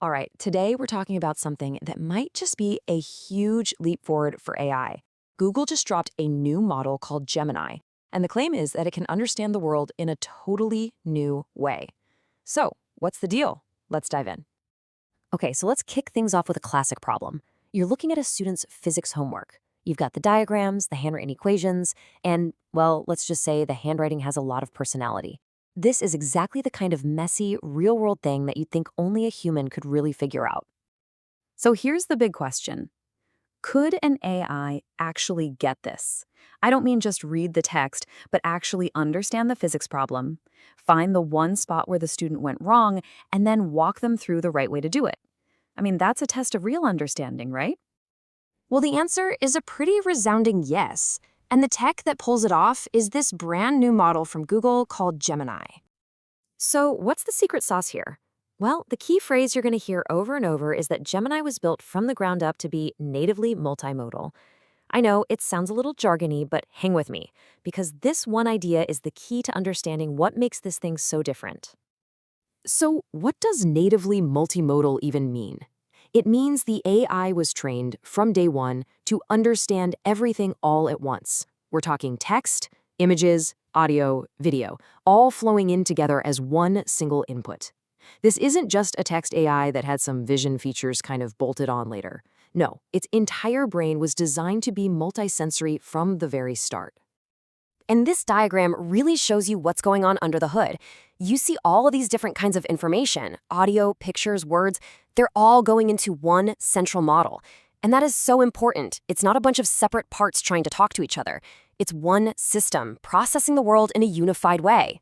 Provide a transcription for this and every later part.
All right, today we're talking about something that might just be a huge leap forward for AI. Google just dropped a new model called Gemini, and the claim is that it can understand the world in a totally new way. So, what's the deal? Let's dive in. Okay, so let's kick things off with a classic problem. You're looking at a student's physics homework. You've got the diagrams, the handwritten equations, and, well, let's just say the handwriting has a lot of personality. This is exactly the kind of messy, real-world thing that you'd think only a human could really figure out. So here's the big question. Could an AI actually get this? I don't mean just read the text, but actually understand the physics problem, find the one spot where the student went wrong, and then walk them through the right way to do it. I mean, that's a test of real understanding, right? Well, the answer is a pretty resounding yes. And the tech that pulls it off is this brand new model from Google called Gemini. So, what's the secret sauce here? Well, the key phrase you're going to hear over and over is that Gemini was built from the ground up to be natively multimodal. I know it sounds a little jargony, but hang with me, because this one idea is the key to understanding what makes this thing so different. So, what does natively multimodal even mean? It means the AI was trained from day one to understand everything all at once. We're talking text, images, audio, video, all flowing in together as one single input. This isn't just a text AI that had some vision features kind of bolted on later. No, its entire brain was designed to be multisensory from the very start. And this diagram really shows you what's going on under the hood. You see all of these different kinds of information, audio, pictures, words, they're all going into one central model. And that is so important. It's not a bunch of separate parts trying to talk to each other. It's one system, processing the world in a unified way.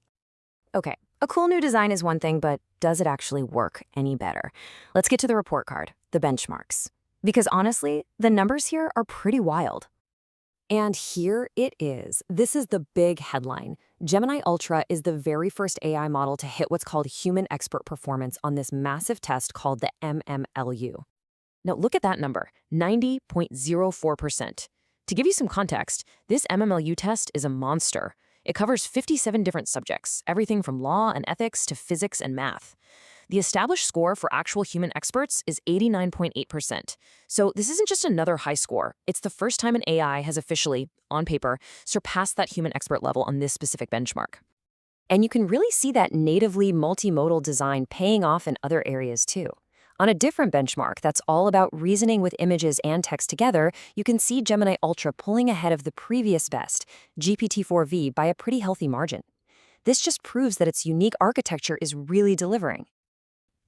Okay, a cool new design is one thing, but does it actually work any better? Let's get to the report card, the benchmarks. Because honestly, the numbers here are pretty wild. And here it is. This is the big headline. Gemini Ultra is the very first AI model to hit what's called human expert performance on this massive test called the MMLU. Now look at that number, 90.04%. To give you some context, this MMLU test is a monster. It covers 57 different subjects, everything from law and ethics to physics and math. The established score for actual human experts is 89.8%. So this isn't just another high score. It's the first time an AI has officially, on paper, surpassed that human expert level on this specific benchmark. And you can really see that natively multimodal design paying off in other areas too. On a different benchmark that's all about reasoning with images and text together, you can see Gemini Ultra pulling ahead of the previous best, GPT-4V, by a pretty healthy margin. This just proves that its unique architecture is really delivering.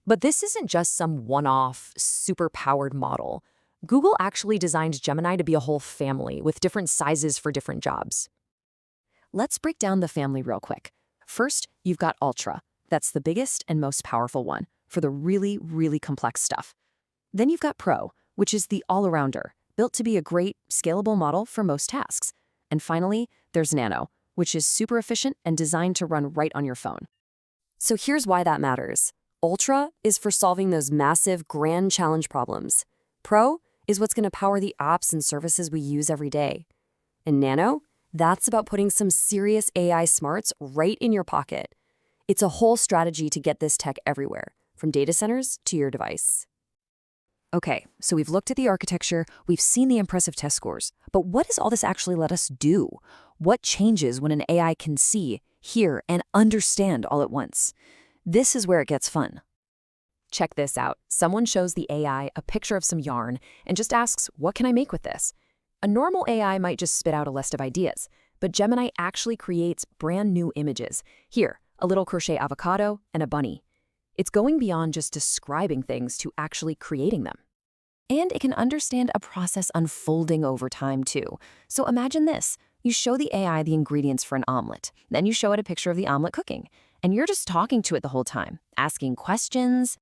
But this isn't just some one-off, super-powered model. Google actually designed Gemini to be a whole family with different sizes for different jobs. Let's break down the family real quick. First, you've got Ultra. That's the biggest and most powerful one for the really, really complex stuff. Then you've got Pro, which is the all-arounder, built to be a great, scalable model for most tasks. And finally, there's Nano, which is super efficient and designed to run right on your phone. So here's why that matters. Ultra is for solving those massive, grand challenge problems. Pro is what's going to power the apps and services we use every day. And Nano, that's about putting some serious AI smarts right in your pocket. It's a whole strategy to get this tech everywhere, from data centers to your device. Okay, so we've looked at the architecture, we've seen the impressive test scores, but what does all this actually let us do? What changes when an AI can see, hear, and understand all at once? This is where it gets fun. Check this out. Someone shows the AI a picture of some yarn and just asks, what can I make with this? A normal AI might just spit out a list of ideas, but Gemini actually creates brand new images. Here, a little crochet avocado and a bunny. It's going beyond just describing things to actually creating them. And it can understand a process unfolding over time too. So imagine this. You show the AI the ingredients for an omelet. Then you show it a picture of the omelet cooking. And you're just talking to it the whole time, asking questions.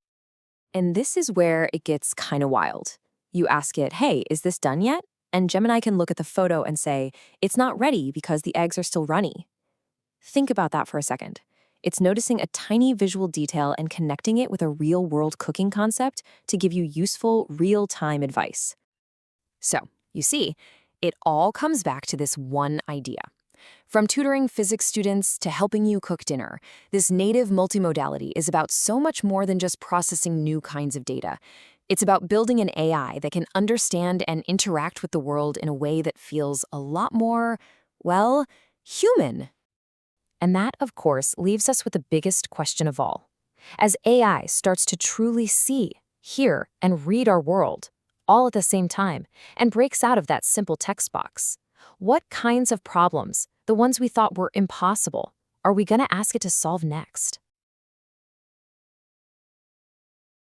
And this is where it gets kind of wild. You ask it, hey, is this done yet? And Gemini can look at the photo and say, it's not ready because the eggs are still runny. Think about that for a second. It's noticing a tiny visual detail and connecting it with a real-world cooking concept to give you useful, real-time advice. So, you see, it all comes back to this one idea. From tutoring physics students to helping you cook dinner, this native multimodality is about so much more than just processing new kinds of data. It's about building an AI that can understand and interact with the world in a way that feels a lot more, well, human. And that, of course, leaves us with the biggest question of all. As AI starts to truly see, hear, and read our world, all at the same time, and breaks out of that simple text box, what kinds of problems, the ones we thought were impossible, are we going to ask it to solve next?